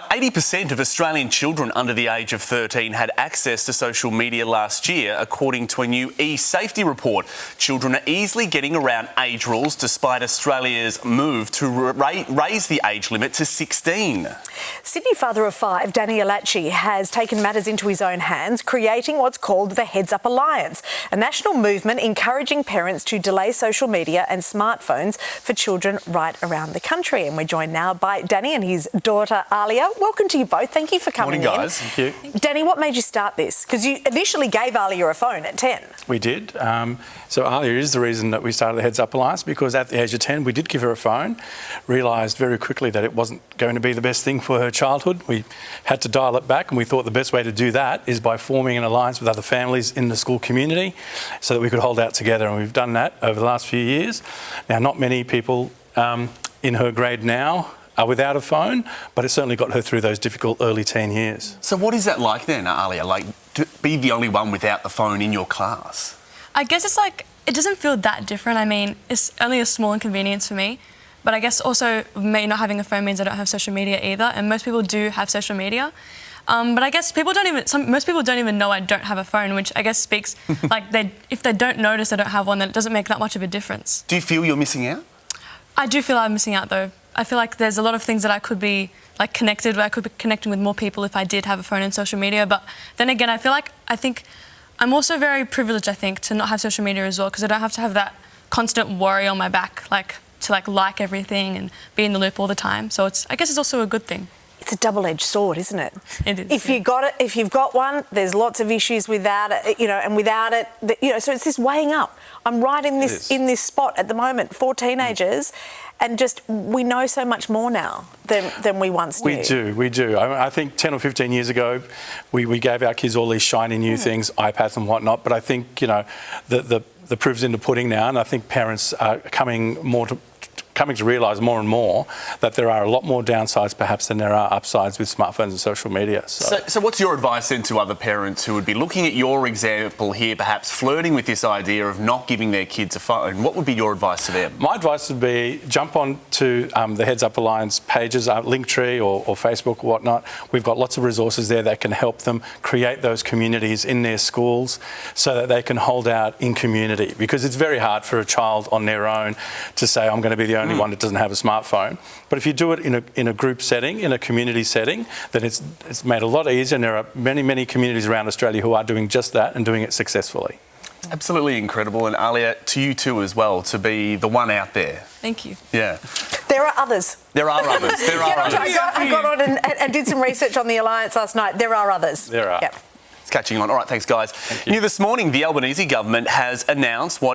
80% of Australian children under the age of 13 had access to social media last year, according to a new e-safety report. Children are easily getting around age rules despite Australia's move to raise the age limit to 16. Sydney father of 5, Danny Alachi, has taken matters into his own hands, creating what's called the Heads Up Alliance, a national movement encouraging parents to delay social media and smartphones for children right around the country. And we're joined now by Danny and his daughter Alia. Welcome to you both. Thank you for coming Morning, guys. in. Thank you. Danny, what made you start this? Because you initially gave Alia a phone at 10. We did. So Alia is the reason that we started the Heads Up Alliance, because at the age of 10 we did give her a phone, realised very quickly that it wasn't going to be the best thing for her childhood. We had to dial it back, and we thought the best way to do that is by forming an alliance with other families in the school community so that we could hold out together, and we've done that over the last few years. Now, not many people in her grade now are without a phone, but it certainly got her through those difficult early teen years. So what is that like then, Alia? Like, to be the only one without the phone in your class? I guess it's like, it doesn't feel that different. I mean, it's only a small inconvenience for me, but I guess also me not having a phone means I don't have social media either, and most people do have social media. But I guess most people don't even know I don't have a phone, which I guess speaks, like, if they don't notice I don't have one, then it doesn't make that much of a difference. Do you feel you're missing out? I do feel I'm missing out though. I feel like there's a lot of things that I could be like connected, where I could be connecting with more people if I did have a phone and social media. But then again, I think I'm also very privileged, I think, to not have social media as well, because I don't have to have that constant worry on my back, to like everything and be in the loop all the time. So I guess it's also a good thing. It's a double-edged sword, isn't it? It is. If you've got one, there's lots of issues without it, and without it, so it's this weighing up. I'm right in this spot at the moment for teenagers, and just we know so much more now than we once knew. We do. I think 10 or 15 years ago, we gave our kids all these shiny new things, iPads and whatnot. But I think the proof's in the pudding now, and I think parents are coming to realise more and more that there are a lot more downsides perhaps than there are upsides with smartphones and social media. So what's your advice then to other parents who would be looking at your example here, perhaps flirting with this idea of not giving their kids a phone? What would be your advice to them? My advice would be jump on to the Heads Up Alliance pages, Linktree or Facebook or whatnot. We've got lots of resources there that can help them create those communities in their schools so that they can hold out in community, because it's very hard for a child on their own to say, I'm going to be the only one that doesn't have a smartphone. But if you do it in a group setting, in a community setting, then it's made a lot easier, and there are many communities around Australia who are doing just that and doing it successfully. Absolutely incredible. And Alia, to you too as well, to be the one out there. Thank you. Yeah. There are others. There are others. I got on and did some research on the Alliance last night. There are others. There are. Yep. It's catching on. All right, thanks, guys. Thank you. New this morning, the Albanese government has announced what